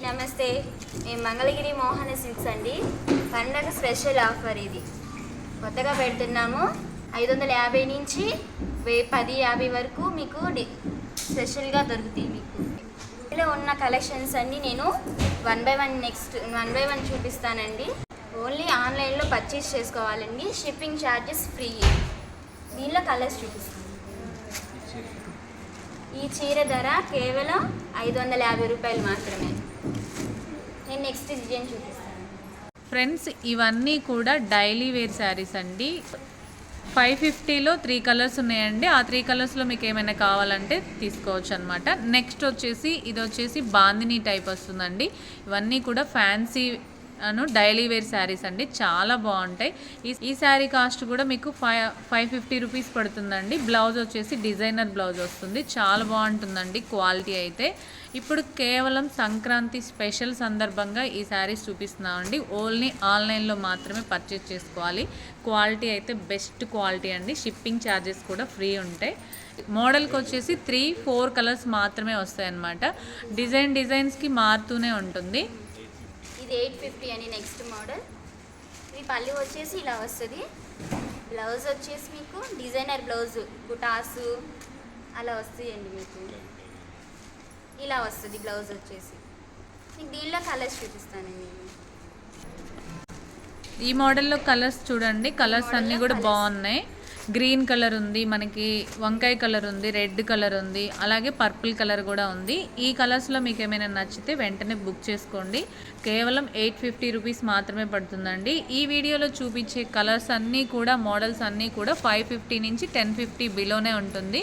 నమస్తే, మేము మంగళగిరి మోహన సిల్క్స్ అండి. పండగ స్పెషల్ ఆఫర్ ఇది కొత్తగా పెడుతున్నాము. 550 నుంచి 1050 వరకు మీకు స్పెషల్గా దొరుకుతాయి. మీకు ఇందులో ఉన్న కలెక్షన్స్ అన్నీ నేను వన్ బై వన్ చూపిస్తానండి. ఓన్లీ ఆన్లైన్లో పర్చేస్ చేసుకోవాలండి. Shipping charges free. దీనిలో కలర్స్ చూపిస్తాను. ఈ చీర ధర కేవలం 550 రూపాయలు మాత్రమే. నేను నెక్స్ట్ డిజైన్ చూపిస్తాను. ఫ్రెండ్స్, ఇవన్నీ కూడా డైలీ వేర్ శారీస్ అండి. 550లో 3 కలర్స్ ఉన్నాయండి. ఆ 3 కలర్స్లో మీకు ఏమైనా కావాలంటే తీసుకోవచ్చు అనమాట. నెక్స్ట్ వచ్చేసి ఇది వచ్చేసి బాందినీ టైప్ వస్తుందండి. ఇవన్నీ కూడా ఫ్యాన్సీ డైలీ వేర్ శారీస్ అండి. చాలా బాగుంటాయి. ఈ శారీ కాస్ట్ కూడా మీకు 550 రూపీస్ పడుతుందండి. బ్లౌజ్ వచ్చేసి డిజైనర్ బ్లౌజ్ వస్తుంది. చాలా బాగుంటుందండి క్వాలిటీ అయితే. ఇప్పుడు కేవలం సంక్రాంతి స్పెషల్ సందర్భంగా ఈ శారీస్ చూపిస్తున్నామండి. ఓన్లీ ఆన్లైన్లో మాత్రమే పర్చేస్ చేసుకోవాలి. క్వాలిటీ అయితే బెస్ట్ క్వాలిటీ అండి. షిప్పింగ్ ఛార్జెస్ కూడా ఫ్రీ ఉంటాయి. మోడల్కి వచ్చేసి 3-4 కలర్స్ మాత్రమే వస్తాయి అన్నమాట. డిజైన్స్కి మారుతూనే ఉంటుంది. ఇది 850 అని నెక్స్ట్ మోడల్. ఈ పళ్ళు వచ్చేసి ఇలా వస్తుంది. బ్లౌజ్ వచ్చేసి మీకు డిజైనర్ బ్లౌజ్ బుటాసు అలా వస్తాయండి. మీకు ఇలా వస్తుంది బ్లౌజ్ వచ్చేసి. మీకు దీనిలో కలర్స్ చూపిస్తానండి. ఈ మోడల్లో కలర్స్ చూడండి. కలర్స్ అన్నీ కూడా బాగున్నాయి. గ్రీన్ కలర్ ఉంది, మనకి వంకాయ కలర్ ఉంది, రెడ్ కలర్ ఉంది, అలాగే పర్పుల్ కలర్ కూడా ఉంది. ఈ కలర్స్లో మీకు ఏమైనా నచ్చితే వెంటనే బుక్ చేసుకోండి. కేవలం 850 రూపీస్ మాత్రమే పడుతుందండి. ఈ వీడియోలో చూపించే కలర్స్ అన్నీ కూడా మోడల్స్ అన్నీ కూడా 550 నుంచి 1050 బిలోనే ఉంటుంది.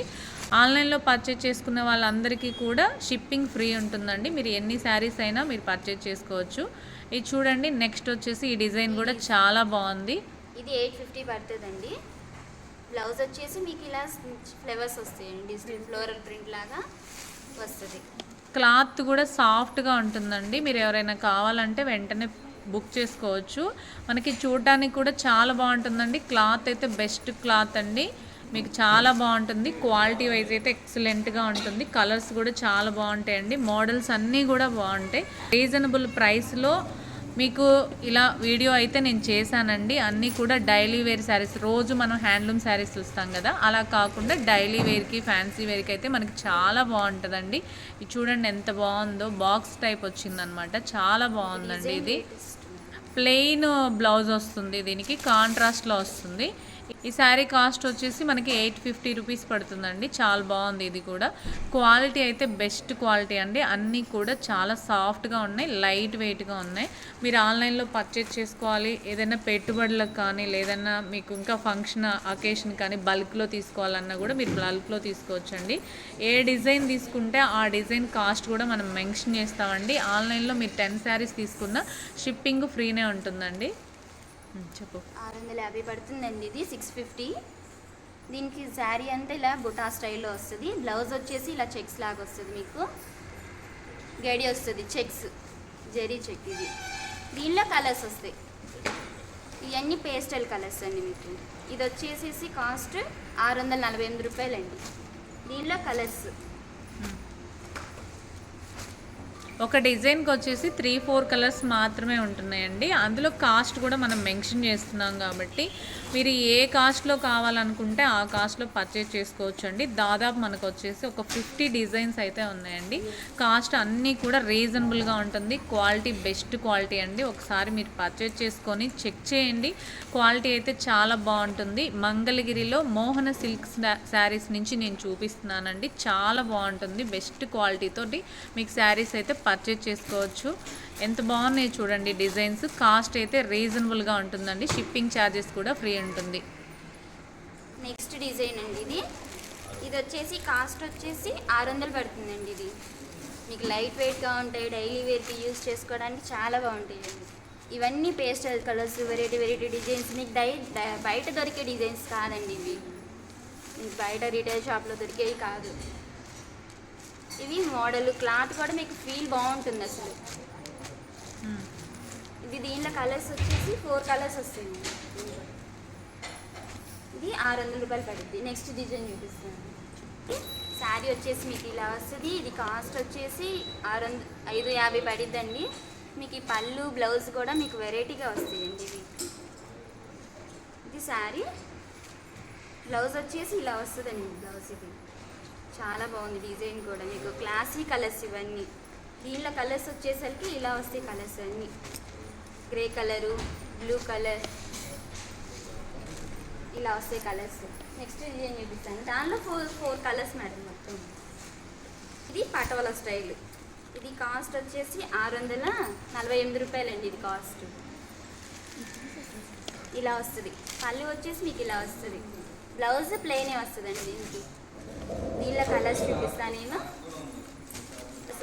ఆన్లైన్లో పర్చేజ్ చేసుకున్న వాళ్ళందరికీ కూడా షిప్పింగ్ ఫ్రీ ఉంటుందండి. మీరు ఎన్ని శారీస్ అయినా మీరు పర్చేజ్ చేసుకోవచ్చు. ఇది చూడండి. నెక్స్ట్ వచ్చేసి ఈ డిజైన్ కూడా చాలా బాగుంది. ఇది 850 పడుతుందండి. బ్లౌజ్ వచ్చేసి మీకు ఇలా ఫ్లవర్స్ వస్తాయండి. డిజిటల్ ఫ్లోరల్ ప్రింట్ లాగా వస్తుంది. క్లాత్ కూడా సాఫ్ట్గా ఉంటుందండి. మీరు ఎవరైనా కావాలంటే వెంటనే బుక్ చేసుకోవచ్చు. మనకి చూడడానికి కూడా చాలా బాగుంటుందండి. క్లాత్ అయితే బెస్ట్ క్లాత్ అండి. మీకు చాలా బాగుంటుంది. క్వాలిటీ వైజ్ అయితే ఎక్సలెంట్గా ఉంటుంది. కలర్స్ కూడా చాలా బాగుంటాయండి. మోడల్స్ అన్నీ కూడా బాగుంటాయి. రీజనబుల్ ప్రైస్లో మీకు ఇలా వీడియో అయితే నేను చేశానండి. అన్నీ కూడా డైలీ వేర్ శారీస్. రోజు మనం హ్యాండ్లూమ్ శారీస్ చూస్తాం కదా, అలా కాకుండా డైలీ వేర్కి ఫ్యాన్సీ వేర్కి అయితే మనకి చాలా బాగుంటుందండి. ఇది చూడండి ఎంత బాగుందో. బాక్స్ టైప్ వచ్చిందనమాట. చాలా బాగుందండి. ఇది ప్లెయిన్ బ్లౌజ్ వస్తుంది. దీనికి కాంట్రాస్ట్లో వస్తుంది. ఈ శారీ కాస్ట్ వచ్చేసి మనకి 850 రూపీస్ పడుతుందండి. చాలా బాగుంది. ఇది కూడా క్వాలిటీ అయితే బెస్ట్ క్వాలిటీ అండి. అన్నీ కూడా చాలా సాఫ్ట్గా ఉన్నాయి, లైట్ వెయిట్గా ఉన్నాయి. మీరు ఆన్లైన్లో పర్చేజ్ చేసుకోవాలి, ఏదైనా పెట్టుబడులకు కానీ లేదన్నా మీకు ఇంకా ఫంక్షన్ అకేషన్ కానీ బల్క్లో తీసుకోవాలన్నా కూడా మీరు బల్క్లో తీసుకోవచ్చండి. ఏ డిజైన్ తీసుకుంటే ఆ డిజైన్ కాస్ట్ కూడా మనం మెన్షన్ చేస్తామండి. ఆన్లైన్లో మీరు 10 శారీస్ తీసుకున్న షిప్పింగ్ ఫ్రీనే ఉంటుందండి. చెప్పు. 650 పడుతుందండి. ఇది 650. దీనికి శారీ అంతా ఇలా బుటా స్టైల్లో వస్తుంది. బ్లౌజ్ వచ్చేసి ఇలా చెక్స్ లాగా వస్తుంది. మీకు గడి వస్తుంది, చెక్స్ జరీ చెక్. దీనిలో కలర్స్ వస్తాయి. ఇవన్నీ పేస్టల్ కలర్స్ అండి. మీకు ఇది వచ్చేసి కాస్ట్ 648 రూపాయలండి. దీనిలో కలర్స్ ఒక డిజైన్కి వచ్చేసి 3-4 కలర్స్ మాత్రమే ఉంటున్నాయండి. అందులో కాస్ట్ కూడా మనం మెన్షన్ చేస్తున్నాం కాబట్టి మీరు ఏ కాస్ట్లో కావాలనుకుంటే ఆ కాస్ట్లో పర్చేజ్ చేసుకోవచ్చు అండి. దాదాపు మనకు వచ్చేసి ఒక 50 డిజైన్స్ అయితే ఉన్నాయండి. కాస్ట్ అన్నీ కూడా రీజనబుల్గా ఉంటుంది. క్వాలిటీ బెస్ట్ క్వాలిటీ అండి. ఒకసారి మీరు పర్చేజ్ చేసుకొని చెక్ చేయండి. క్వాలిటీ అయితే చాలా బాగుంటుంది. మంగళగిరిలో మోహన సిల్క్ శారీస్ నుంచి నేను చూపిస్తున్నానండి. చాలా బాగుంటుంది. బెస్ట్ క్వాలిటీతోటి మీకు శారీస్ అయితే పర్చేజ్ చేసుకోవచ్చు. ఎంత బాగున్నాయి చూడండి డిజైన్స్. కాస్ట్ అయితే రీజనబుల్గా ఉంటుందండి. షిప్పింగ్ ఛార్జెస్ కూడా ఫ్రీ ఉంటుంది. నెక్స్ట్ డిజైన్ అండి. ఇది వచ్చేసి కాస్ట్ వచ్చేసి 600 పడుతుందండి. ఇది మీకు లైట్ వెయిట్గా ఉంటాయి. డైలీ వేర్కి యూజ్ చేసుకోవడానికి చాలా బాగుంటాయండి. ఇవన్నీ పేస్టల్ కలర్స్, వెరైటీ డిజైన్స్. మీకు బయట దొరికే డిజైన్స్ కాదండి. ఇవి మీకు బయట రీటైల్ షాప్లో దొరికేవి కాదు. ఇవి మోడల్ క్లాత్ కూడా మీకు ఫీల్ బాగుంటుంది అసలు. ఇది దీనిలో కలర్స్ వచ్చేసి 4 కలర్స్ వస్తాయి. ఇది 600 రూపాయలు పడుతుంది. నెక్స్ట్ డిజైన్ చూపిస్తాను. శారీ వచ్చేసి మీకు ఇలా వస్తుంది. ఇది కాస్ట్ వచ్చేసి 550 పడిద్దండి. మీకు ఈ పళ్ళు బ్లౌజ్ కూడా మీకు వెరైటీగా వస్తాయండి. ఇది శారీ, బ్లౌజ్ వచ్చేసి ఇలా వస్తుందండి. బ్లౌజ్ ఇది చాలా బాగుంది. డిజైన్ కూడా మీకు క్లాసీ కలర్స్ ఇవన్నీ. దీనిలో కలర్స్ వచ్చేసరికి ఇలా వస్తాయి. కలర్స్ అన్నీ గ్రే కలరు, బ్లూ కలర్ ఇలా వస్తాయి కలర్స్. నెక్స్ట్ డిజైన్ చూపిస్తాను. దానిలో ఫోర్ కలర్స్ మేడం మొత్తం. ఇది పటోలా స్టైల్. ఇది కాస్ట్ వచ్చేసి 648 రూపాయలండి. ఇది కాస్ట్ ఇలా వస్తుంది. పళ్ళు వచ్చేసి మీకు ఇలా వస్తుంది. బ్లౌజ్ ప్లెయినే వస్తుందండి. దీనిలో కలర్స్ చూపిస్తాను నేను.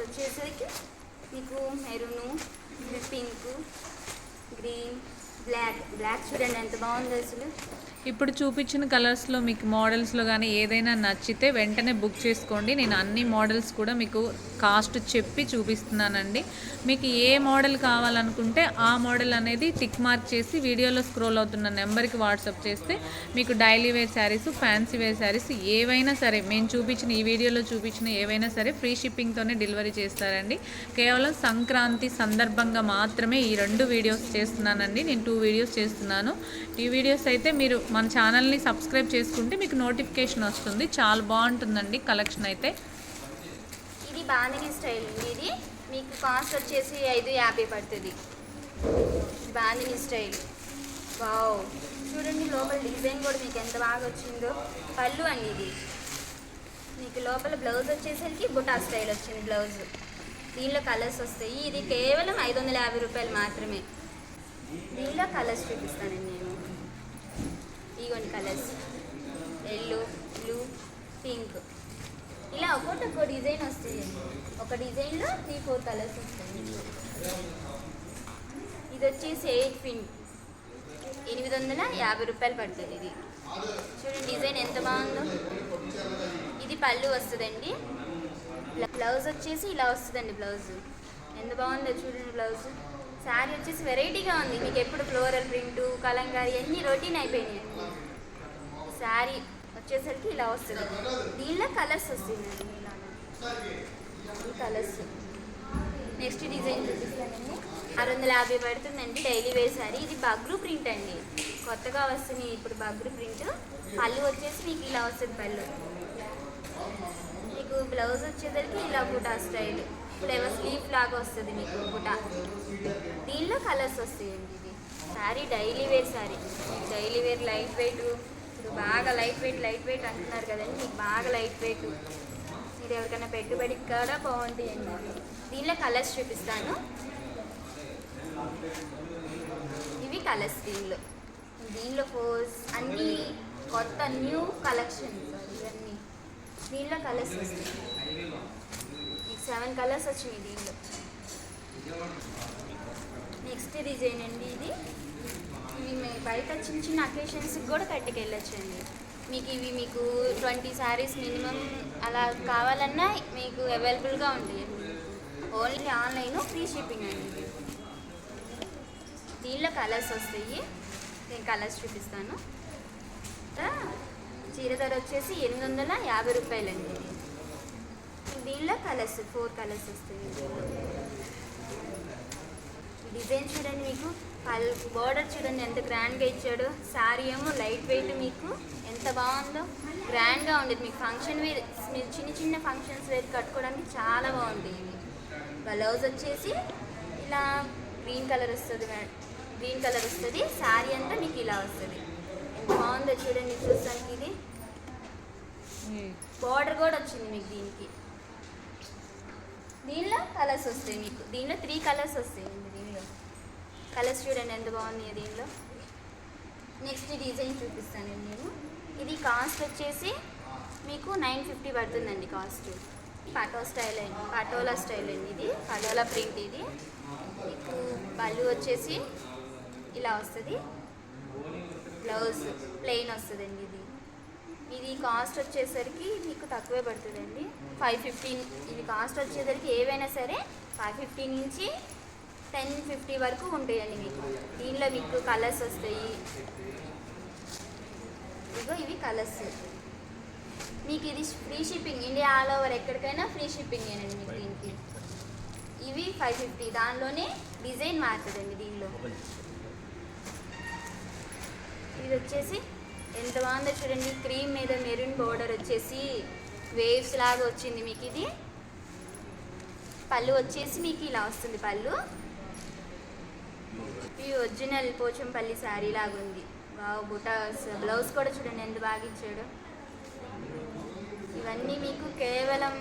వచ్చేసరికి మీకు మెరూను, పింక్, గ్రీన్, బ్లాక్ చూడండి ఎంత బాగుంది అసలు. ఇప్పుడు చూపించిన కలర్స్లో మీకు మోడల్స్లో కానీ ఏదైనా నచ్చితే వెంటనే బుక్ చేసుకోండి. నేను అన్ని మోడల్స్ కూడా మీకు కాస్ట్ చెప్పి చూపిస్తున్నానండి. మీకు ఏ మోడల్ కావాలనుకుంటే ఆ మోడల్ అనేది టిక్ మార్క్ చేసి వీడియోలో స్క్రోల్ అవుతున్న నెంబర్కి వాట్సాప్ చేస్తే మీకు daily wear saris, fancy wear saris ఏవైనా సరే మేము చూపించిన ఈ వీడియోలో చూపించిన ఏవైనా సరే ఫ్రీ షిప్పింగ్తోనే డెలివరీ చేస్తారండి. కేవలం సంక్రాంతి సందర్భంగా మాత్రమే ఈ 2 వీడియోస్ చేస్తున్నానండి. నేను 2 వీడియోస్ చేస్తున్నాను. ఈ వీడియోస్ అయితే మీరు మన ఛానల్ని సబ్స్క్రైబ్ చేసుకుంటే మీకు నోటిఫికేషన్ వస్తుంది. చాలా బాగుంటుందండి కలెక్షన్ అయితే. ఇది బాందిని స్టైల్. ఇది మీకు కాస్ట్ వచ్చేసి 550 పడుతుంది. బాందిని స్టైల్. వావ్ చూడండి లోపల డిజైన్ కూడా మీకు ఎంత బాగా వచ్చిందో. పళ్ళు అండి ఇది. మీకు లోపల బ్లౌజ్ వచ్చేసరికి బుటా స్టైల్ వచ్చింది బ్లౌజ్. దీనిలో కలర్స్ వస్తాయి. ఇది కేవలం 550 రూపాయలు మాత్రమే. దీనిలో కలర్స్ చూపిస్తానండి నేను. ఇగోండి కలర్స్ ఎల్లో, బ్లూ, పింక్ ఇలా ఒక్కొక్క డిజైన్ వస్తాయి. ఒక డిజైన్లో 3-4 కలర్స్ వస్తాయి. ఇది వచ్చేసి 8 పిన్ 850 రూపాయలు పడుతుంది. ఇది చూడండి డిజైన్ ఎంత బాగుందో. ఇది పళ్ళు వస్తుందండి. బ్లౌజ్ వచ్చేసి ఇలా వస్తుందండి. బ్లౌజ్ ఎంత బాగుందో చూడండి. బ్లౌజ్ శారీ వచ్చేసి వెరైటీగా ఉంది. మీకు ఎప్పుడు ఫ్లోరల్ ప్రింటు, కలంకారీ అన్నీ రొటీన్ అయిపోయినాయి. శారీ వచ్చేసరికి ఇలా వస్తుంది. దీనిలో కలర్స్ వస్తాయండి. ఈ కలర్స్. నెక్స్ట్ డిజైన్ చూపిస్తానండి. 650 పడుతుందండి. Daily wear sari. ఇది బగ్రూ ప్రింట్ అండి. కొత్తగా వస్తుంది ఇప్పుడు బగ్రూ ప్రింట్. పళ్ళు వచ్చేసి మీకు ఇలా వస్తుంది. పళ్ళు మీకు బ్లౌజ్ వచ్చేసరికి ఇలా బుటా స్టైల్ ఫ్లేవర్ స్లీవ్ లాగా వస్తుంది మీకు బుటా. దీనిలో కలర్స్ వస్తాయండి. ఇది sari daily wear sari. Daily wear light weight. ఇప్పుడు బాగా లైట్ వెయిట్ అంటున్నారు కదండి. మీకు బాగా లైట్ వెయిట్. మీరు ఎవరికైనా పెట్టుబడికి కూడా బాగుంటాయండి. దీనిలో కలర్స్ చూపిస్తాను. ఇవి కలర్స్. దీనిలో అన్నీ కొత్త న్యూ కలెక్షన్స్ ఇవన్నీ. దీనిలో కలర్స్ వస్తాయి. 7 కలర్స్ వచ్చినాయి దీనిలో. నెక్స్ట్ డిజైన్ అండి. ఇది ఇవి బయట చిన్న అకేషన్స్కి కూడా కట్టుకెళ్ళొచ్చండి. మీకు 20 శారీస్ మినిమం అలా కావాలన్నా మీకు అవైలబుల్గా ఉంటాయి. ఓన్లీ ఆన్లైన్, ఫ్రీ షిప్పింగ్ అండి. దీనిలో కలర్స్ వస్తాయి. నేను కలర్స్ చూపిస్తాను. చీర ధర వచ్చేసి 850 రూపాయలండి. దీనిలో కలర్స్ 4 కలర్స్ వస్తాయి. డిజైన్ చూడండి. మీకు బోర్డర్ చూడండి ఎంత గ్రాండ్గా ఇచ్చాడు. శారీ ఏమో లైట్ వెయిట్. మీకు ఎంత బాగుందో. గ్రాండ్గా ఉండేది. మీకు ఫంక్షన్ వేర్, మీరు చిన్న ఫంక్షన్స్ వేర్ కట్టుకోవడానికి చాలా బాగుంటుంది. ఇవి బ్లౌజ్ వచ్చేసి ఇలా గ్రీన్ కలర్ వస్తుంది. శారీ అంతా మీకు ఇలా వస్తుంది. ఎంత బాగుందో చూడండి. చూస్తానికి ఇది బార్డర్ కూడా వచ్చింది మీకు. దీనిలో కలర్స్ వస్తాయి మీకు. దీనిలో 3 కలర్స్ వస్తాయండి. దీనిలో కలర్స్ చూడండి ఎంత బాగున్నాయి దీనిలో. నెక్స్ట్ డిజైన్ చూపిస్తానండి నేను. ఇది కాస్ట్ వచ్చేసి మీకు 950 పడుతుందండి కాస్ట్. పటోలా స్టైల్ అండి. ఇది పటోలా ప్రింట్. ఇది మీకు పళ్ళు వచ్చేసి ఇలా వస్తుంది. బ్లౌజ్ ప్లెయిన్ వస్తుందండి. ఇది కాస్ట్ వచ్చేసరికి మీకు తక్కువే పడుతుందండి. 515. ఇది కాస్ట్ వచ్చేసరికి ఏవైనా సరే 550 నుంచి 1050 వరకు ఉంటాయండి మీకు. దీనిలో మీకు కలర్స్ వస్తాయి. ఇవి కలర్స్. మీకు ఇది free shipping, India all over ఎక్కడికైనా ఫ్రీ షిప్పింగ్ ఏనండి మీకు దీనికి. ఇవి 550, దానిలోనే డిజైన్ మారుతుందండి దీనిలో. ఇది వచ్చేసి ఎంత బాగుందో చూడండి, క్రీమ్ మీద మెరూన్ బోర్డర్ వచ్చేసి వేవ్స్ లాగా వచ్చింది మీకు. ఇది పళ్ళు వచ్చేసి మీకు ఇలా వస్తుంది పళ్ళు. ఇది ఒరిజినల్ పోచంపల్లి శారీ లాగా ఉంది. బాగా బుటాస్, బ్లౌజ్ కూడా చూడండి ఎంత బాగా ఇచ్చాడు. ఇవన్నీ మీకు కేవలం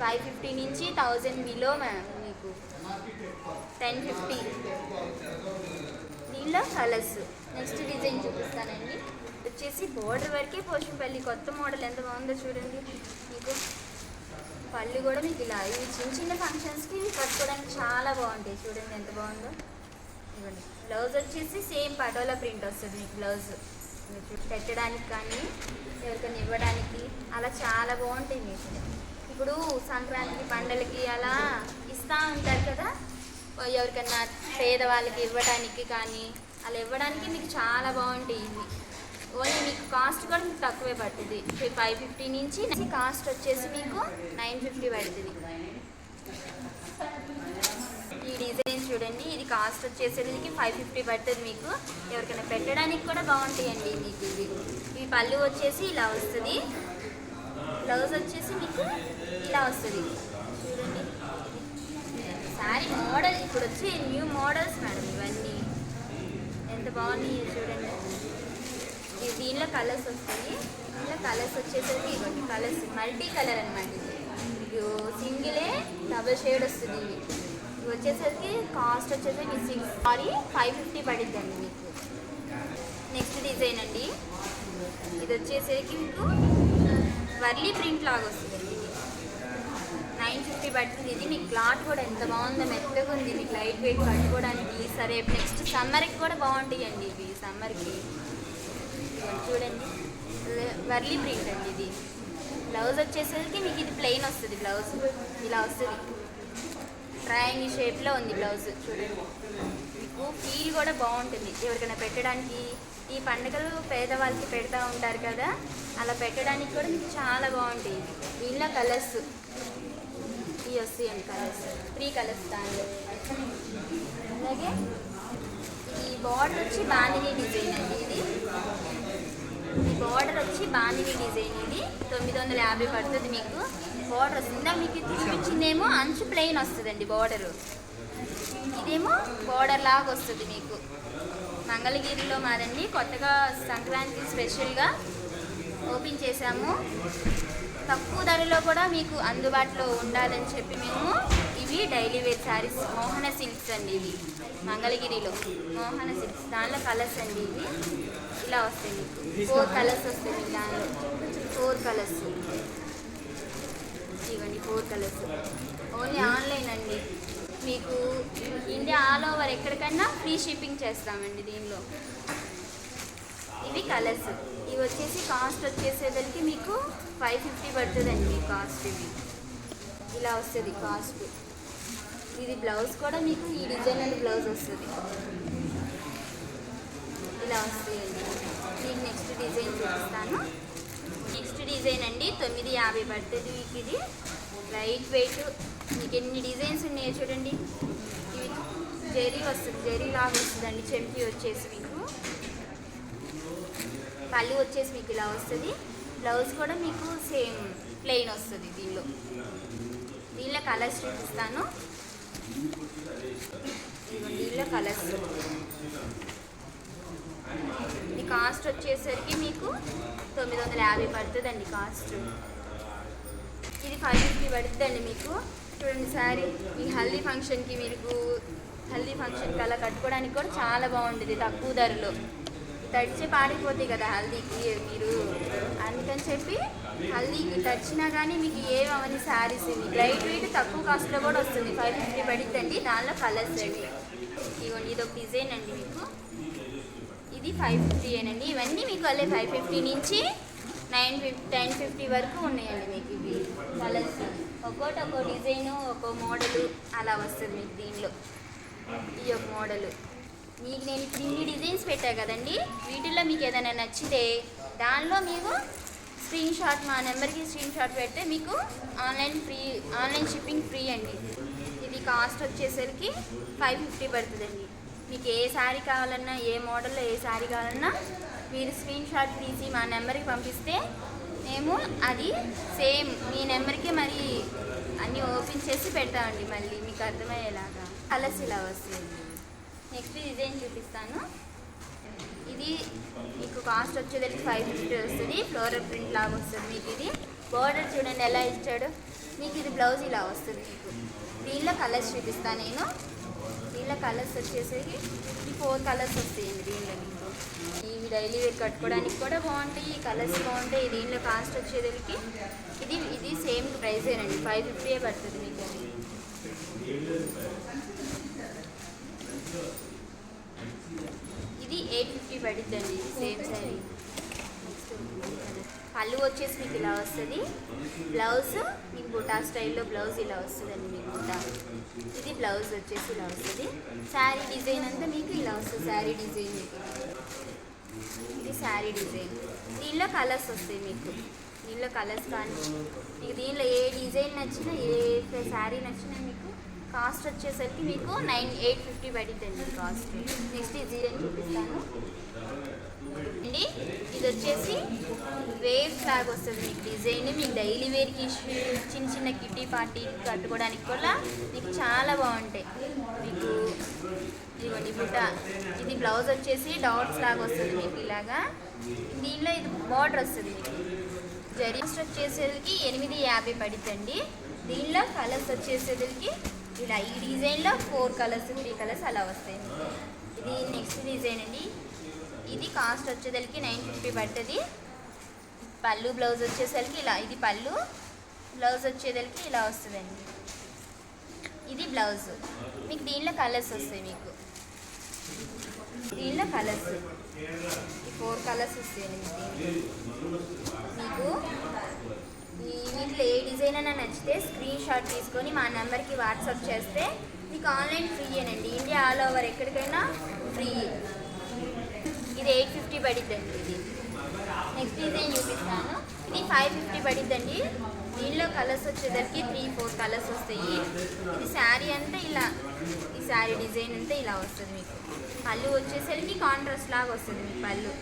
550 నుంచి 1000 బిలో మీకు 1050. దీనిలో కలర్స్. నెక్స్ట్ డిజైన్ చూపిస్తానండి. వచ్చేసి బోర్డర్ వరకే పోచంపల్లి కొత్త మోడల్ ఎంత బాగుందో చూడండి. మీకు పళ్ళు కూడా మీకు ఇలా, ఇవి చిన్న చిన్న ఫంక్షన్స్కి కట్టుకోవడానికి చాలా బాగుంటాయి. చూడండి ఎంత బాగుందో. ఇవ్వండి బ్లౌజ్ వచ్చేసి సేమ్ పటోలా ప్రింట్ వస్తుంది మీకు బ్లౌజ్. పెట్టడానికి కానీ ఎవరికైనా ఇవ్వడానికి అలా చాలా బాగుంటాయి మీకు. ఇప్పుడు సంక్రాంతికి పండలకి అలా ఇస్తూ ఉంటారు కదా, ఎవరికైనా పేదవాళ్ళకి ఇవ్వడానికి కానీ అలా ఇవ్వడానికి మీకు చాలా బాగుంటాయి ఇవి. ఓన్లీ మీకు కాస్ట్ కూడా మీకు తక్కువే పడుతుంది. 550 నుంచి కాస్ట్ వచ్చేసి మీకు 950 పడుతుంది. ఈ డిజైన్ చూడండి, ఇది కాస్ట్ వచ్చేసరికి 550 పడుతుంది మీకు. ఎవరికైనా పెట్టడానికి కూడా బాగుంటాయండి మీకు ఇవి. ఈ పళ్ళు వచ్చేసి ఇలా వస్తుంది, బ్లౌజ్ వచ్చేసి మీకు ఇలా వస్తుంది. చూడండి శారీ మోడల్ ఇప్పుడు వచ్చి న్యూ మోడల్స్ మేడం ఇవన్నీ ఎంత బాగున్నాయి చూడండి. దీనిలో కలర్స్ వస్తాయి. దీనిలో కలర్స్ వచ్చేసరికి ఇవ్వండి, కలర్స్ మల్టీ కలర్ అనమాట. ఇది సింగిలే డబుల్ షేడ్ వస్తుంది. ఇవి వచ్చేసరికి కాస్ట్ వచ్చేసి మీకు 550 పడిద్దండి మీకు. నెక్స్ట్ డిజైన్ అండి, ఇది వచ్చేసరికి మీకు వర్లీ ప్రింట్ లాగా వస్తుందండి. ఇది 950 పడుతుంది. ఇది మీకు క్లాత్ కూడా ఎంత బాగుందో, మెత్తగా ఉంది. మీకు లైట్ వెయిట్ కట్టుకోవడానికి సరే. నెక్స్ట్ సమ్మర్కి కూడా బాగుంటాయండి ఇవి. సమ్మర్కి చూడండి వర్లీ ప్రింట్ అండి ఇది. బ్లౌజ్ వచ్చేసరికి మీకు ఇది ప్లెయిన్ వస్తుంది. బ్లౌజ్ ఇలా వస్తుంది, ట్రయాంగిల్ షేప్లో ఉంది బ్లౌజ్. చూడండి మీకు ఫీల్ కూడా బాగుంటుంది. ఎవరికైనా పెట్టడానికి ఈ పండుగలు పేదవాళ్ళకి పెడతా ఉంటారు కదా, అలా పెట్టడానికి కూడా మీకు చాలా బాగుంటాయి. దీనిలో కలర్స్ ఇవి వస్తాయండి, కలర్స్ 3 కలర్స్ దానిలో. అలాగే ఈ బార్డర్ వచ్చి బాందిని డిజైన్ అండి. ఇది ఈ బార్డర్ వచ్చి బాందిని డిజైన్. ఇది 950 పడుతుంది మీకు. బార్డర్ వస్తుంది మీకు. చూపించిందేమో అంచు ప్లెయిన్ వస్తుందండి బార్డరు. ఇదేమో బార్డర్ లాగా వస్తుంది మీకు. మంగళగిరిలో మాదండి, కొత్తగా సంక్రాంతి స్పెషల్గా ఓపెన్ చేశాము. తక్కువ ధరలో కూడా మీకు అందుబాటులో ఉండాలని చెప్పి మేము ఇవి డైలీ వేర్ శారీస్ మోహన సిల్క్స్ అండి. ఇవి మంగళగిరిలో మోహన సిల్క్స్. దానిలో కలర్స్ అండి ఇవి ఇలా వస్తాయి మీకు. 4 కలర్స్ వస్తాయి మీకు దానిలో. 4 కలర్స్ ఇవ్వండి, 4 కలర్స్. ఓన్లీ ఆన్లైన్ అండి. మీకు ఇండియా ఆల్ ఓవర్ ఎక్కడికైనా ఫ్రీ షిప్పింగ్ చేస్తామండి దీనిలో. ఇవి కలర్స్. ఇవి వచ్చేసి కాస్ట్ వచ్చేసేసరికి మీకు 550 పడుతుందండి మీ కాస్ట్. ఇవి ఇలా వస్తుంది కాస్ట్. ఇది బ్లౌజ్ కూడా మీకు ఈ డిజైన్ అండ్ బ్లౌజ్ వస్తుంది ఇలా వస్తాయండి. మీకు నెక్స్ట్ డిజైన్ చూపిస్తాను. నెక్స్ట్ డిజైన్ అండి 950 పడుతుంది మీకు. ఇది లైట్ వెయిట్. మీకు ఎన్ని డిజైన్స్ ఉన్నాయో చూడండి. ఇవి జరీ వస్తుంది, జరీ లాగా వస్తుందండి. చెంపి వచ్చేసి మీకు పళ్ళు వచ్చేసి మీకు ఇలా వస్తుంది. బ్లౌజ్ కూడా మీకు సేమ్ ప్లెయిన్ వస్తుంది. దీనిలో కలర్స్ చూపిస్తాను. దీనిలో కలర్స్. ఈ కాస్ట్ వచ్చేసరికి మీకు 950 పడుతుందండి కాస్ట్. ఇది 550 పడుతుందండి మీకు. చూడండి శారీ ఈ హల్దీ ఫంక్షన్కి అలా కట్టుకోవడానికి కూడా చాలా బాగుంటుంది తక్కువ ధరలో. తడిచి పాడిపోతాయి కదా హల్దీకి మీరు, అందుకని చెప్పి హల్దీకి తడిచినా కానీ మీకు ఏమవని శారీస్ ఇవి లైట్ వెయిట్ తక్కువ కాస్ట్లో కూడా వస్తుంది. 550 పడుతుందండి. దానిలో కలర్స్ అండి. ఇదిగోండి ఇదొక డిజైన్ అండి మీకు. ఇది 550 ఏనండి. ఇవన్నీ మీకు అల్లే 550 నుంచి 950 వరకు ఉన్నాయండి మీకు. ఇవి కలర్స్ ఒక్కో డిజైను ఒక్కో మోడలు అలా వస్తుంది మీకు. దీనిలో ఈ ఒక మోడలు మీకు నేను ఇప్పుడు ఇన్ని డిజైన్స్ పెట్టా కదండి. వీటిల్లో మీకు ఏదైనా నచ్చితే దానిలో మీకు స్క్రీన్ షాట్ మా నెంబర్కి స్క్రీన్ షాట్ పెడితే మీకు ఆన్లైన్ షిప్పింగ్ ఫ్రీ అండి. ఇది కాస్ట్ వచ్చేసరికి 550 పడుతుందండి. మీకు ఏ శారీ కావాలన్నా, ఏ మోడల్లో ఏ శారీ కావాలన్నా మీరు స్క్రీన్ షాట్ తీసి మా నెంబర్కి పంపిస్తే మేము అది సేమ్ మీ నెంబర్కి మరి అన్నీ ఓపెన్ చేసి పెడతామండి, మళ్ళీ మీకు అర్థమయ్యేలాగా. కలర్స్ ఇలా వస్తుంది. నెక్స్ట్ డిజైన్ చూపిస్తాను. ఇది మీకు కాస్ట్ వచ్చేసరికి 550 వస్తుంది. ఫ్లోరల్ ప్రింట్ లాగా వస్తుంది మీకు. ఇది బోర్డర్ చూడండి ఎలా ఇచ్చాడు మీకు. ఇది బ్లౌజ్ ఇలా వస్తుంది మీకు. దీనిలో కలర్స్ చూపిస్తాను నేను. దీనిలో కలర్స్ వచ్చేసరికి ఈ 4 కలర్స్ వస్తాయండి దీనిలో మీకు. ఇవి డైలీ వేర్ కట్టుకోవడానికి కూడా బాగుంటాయి, ఈ కలర్స్ బాగుంటాయి. దీనిలో కాస్ట్ వచ్చేసరికి ఇది సేమ్ ప్రైసేనండి, 550 పడుతుంది మీకు. ఇది 850 పడుతుందండి. ఇది సేమ్ శారీ. పళ్ళు వచ్చేసి మీకు ఇలా వస్తుంది. బ్లౌజ్ మీకు బుటా స్టైల్లో బ్లౌజ్ ఇలా వస్తుందండి మీకు బుటా. ఇది బ్లౌజ్ వచ్చేసి ఇలా వస్తుంది. శారీ డిజైన్ అంతా మీకు ఇలా వస్తుంది. శారీ డిజైన్ మీకు ఇది శారీ డిజైన్. దీనిలో కలర్స్ వస్తాయి మీకు. దీనిలో కలర్స్ కానీ మీకు దీనిలో ఏ డిజైన్ నచ్చినా, ఏ శారీ నచ్చినా మీకు కాస్ట్ వచ్చేసరికి మీకు 850 పడుతుందండి కాస్ట్. నెక్స్ట్ ఇది చూపిస్తాను అండి. ఇది వచ్చేసి వేవ్స్ లాగా వస్తుంది మీకు డిజైన్. మీకు డైలీ వేర్కి చిన్న చిన్న కిట్టి పార్టీ కట్టుకోవడానికి కూడా మీకు చాలా బాగుంటాయి మీకు. ఇదిగోండి బుట్ట. ఇది బ్లౌజ్ వచ్చేసి డాట్స్ లాగా వస్తుంది మీకు ఇలాగా. దీనిలో ఇది బార్డర్ వస్తుంది మీకు. జరీ వచ్చేసరికి 850 పడుతుందండి. దీనిలో కలర్స్ వచ్చేసరికి ఇలా ఈ డిజైన్లో 4 కలర్స్ 3 కలర్స్ అలా వస్తాయి. ఇది నెక్స్ట్ డిజైన్ అండి. ఇది కాస్ట్ వచ్చేసరికి 950 పడుతుంది. పళ్ళు బ్లౌజ్ వచ్చేసరికి ఇలా. ఇది పళ్ళు, బ్లౌజ్ వచ్చేసరికి ఇలా వస్తుందండి. ఇది బ్లౌజ్ మీకు. దీనిలో కలర్స్ వస్తాయి మీకు. దీనిలో కలర్స్ 4 కలర్స్ వస్తాయండి మీకు. వీటిలో ఏ డిజైన్ అయినా నచ్చితే స్క్రీన్ షాట్ తీసుకొని మా నెంబర్కి వాట్సాప్ చేస్తే మీకు ఆన్లైన్ ఫ్రీయేనండి. ఇండియా ఆల్ ఓవర్ ఎక్కడికైనా ఫ్రీ. ఇది 850 పడుతుందండి. ఇది నెక్స్ట్ డిజైన్ చూపిస్తాను. ఇది 550 పడుతుందండి. దీనిలో కలర్స్ వచ్చేసరికి 3-4 కలర్స్ వస్తాయి. ఇది శారీ అంతా ఇలా, ఈ శారీ డిజైన్ అంతా ఇలా వస్తుంది మీకు. పళ్ళు వచ్చేసరికి కాంట్రాస్ట్ లాగా వస్తుంది మీకు పళ్ళు.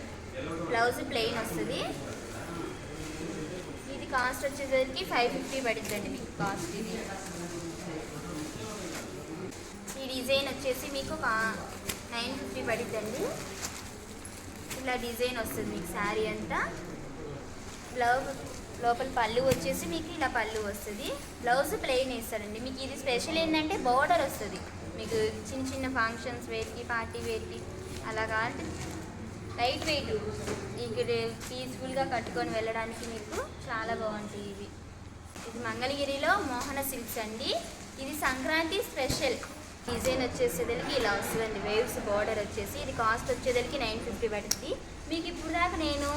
బ్లౌజ్ ప్లెయిన్ వస్తుంది. ఇది కాస్ట్ వచ్చేసరికి 550 పడుతుందండి మీకు కాస్ట్. ఇది ఈ డిజైన్ వచ్చేసి మీకు 950 పడుతుందండి. ఇలా డిజైన్ వస్తుంది మీకు శారీ అంతా. బ్లౌజ్ లోపల పళ్ళు వచ్చేసి మీకు ఇలా పళ్ళు వస్తుంది. బ్లౌజ్ ప్లెయిన్ వేస్తారండి మీకు. ఇది స్పెషల్ ఏంటంటే బోర్డర్ వస్తుంది మీకు. చిన్న చిన్న ఫంక్షన్స్ వేర్కి, పార్టీ వేర్కి అలా కాదు. లైట్ వెయిట్ ఇక్కడ పీస్ఫుల్గా కట్టుకొని వెళ్ళడానికి మీకు చాలా బాగుంటాయి ఇవి. ఇది మంగళగిరిలో మోహన సిల్క్స్ అండి. ఇది సంక్రాంతి స్పెషల్. డిజైన్ వచ్చేసేదానికి ఇలా వస్తుందండి. వేవ్స్ బార్డర్ వచ్చేసి. ఇది కాస్ట్ వచ్చేదానికి 950 పడుతుంది మీకు. ఇప్పుడు దాకా నేను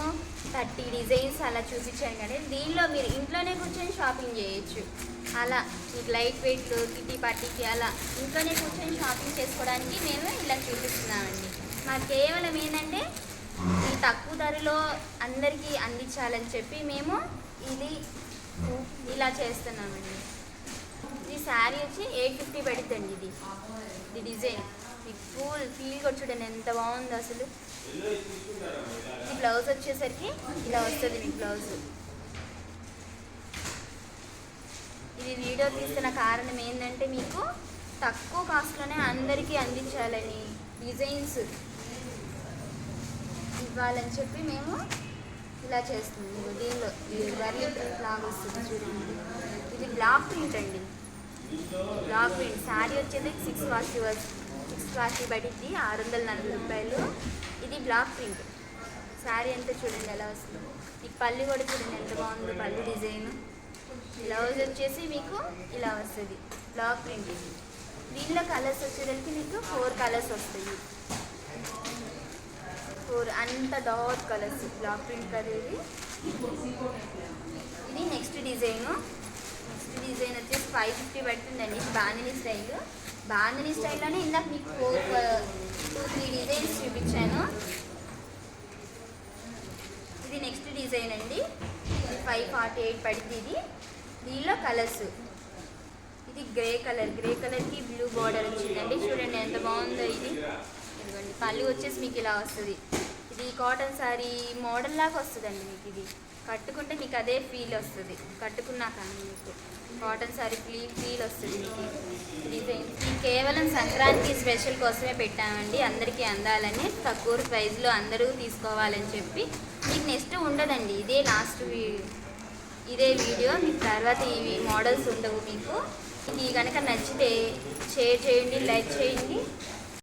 30 డిజైన్స్ అలా చూపించాను కానీ దీనిలో మీరు ఇంట్లోనే కూర్చొని షాపింగ్ చేయొచ్చు. అలా మీకు లైట్ వెయిట్లో కిటీ పార్టీకి అలా ఇంట్లోనే కూర్చొని షాపింగ్ చేసుకోవడానికి మేము ఇలా చూపిస్తున్నామండి. మాకు కేవలం ఏంటంటే ఈ తక్కువ ధరలో అందరికీ అందించాలని చెప్పి మేము ఇది ఇలా చేస్తున్నామండి. ఈ శారీ వచ్చి 850 పడుతుందండి. ఇది డిజైన్ మీకు ఫీల్ కూడా చూడండి ఎంత బాగుంది అసలు. ఈ బ్లౌజ్ వచ్చేసరికి ఇలా వస్తుంది మీకు బ్లౌజ్. ఇది వీడియో తీస్తున్న కారణం ఏంటంటే మీకు తక్కువ కాస్ట్లోనే అందరికీ అందించాలని, డిజైన్స్ ఇవ్వాలని చెప్పి మేము ఇలా చేస్తున్నాం. దీనిలో వర్లీ ప్రింట్ లాగా వస్తుంది చూడండి. ఇది బ్లాక్ ప్రింట్ అండి. బ్లాక్ ప్రింట్ శారీ వచ్చేది 640 పడిద్ది, 640 రూపాయలు. ఇది బ్లాక్ ప్రింట్ శారీ అంతా చూడండి ఎలా వస్తుంది. ఈ పళ్ళు కూడా చూడండి ఎంత బాగుంది పళ్ళు డిజైన్. బ్లౌజ్ వచ్చేసి మీకు ఇలా వస్తుంది బ్లాక్ ప్రింట్. దీనిలో కలర్స్ వచ్చేసరికి మీకు 4 కలర్స్ వస్తాయి. 4 అంత డార్క్ కలర్స్ బ్లాక్ ప్రింట్ కదా ఇది. ఇది నెక్స్ట్ డిజైను. నెక్స్ట్ డిజైన్ వచ్చేసి 550 పడుతుందండి. బాందిని స్టైల్. బాందిని స్టైల్లోనే ఇందాక మీకు 2-3 డిజైన్స్ చూపించాను. ఇది నెక్స్ట్ డిజైన్ అండి. 548 పడింది ఇది. దీనిలో కలర్స్, ఇది గ్రే కలర్కి బ్లూ బార్డర్ వచ్చిందండి. చూడండి ఎంత బాగుందో ఇది. ఇదిగోండి పళ్ళు వచ్చేసి మీకు ఇలా వస్తుంది. ఇది కాటన్ శారీ మోడల్ లాగా వస్తుందండి మీకు. ఇది కట్టుకుంటే మీకు అదే ఫీల్ వస్తుంది, కట్టుకున్నాక మీకు కాటన్ శారీ ఫీల్ వస్తుంది మీకు. డిజైన్ కేవలం సంక్రాంతి స్పెషల్ కోసమే పెట్టామండి, అందరికీ అందాలని, తక్కువ ప్రైస్లో అందరూ తీసుకోవాలని చెప్పి. మీకు నెక్స్ట్ ఉండదండి, ఇదే లాస్ట్ ఇదే వీడియో. మీకు తర్వాత ఈ మోడల్స్ ఉండవు మీకు. మీకు కనుక నచ్చితే షేర్ చేయండి, లైక్ చేయండి.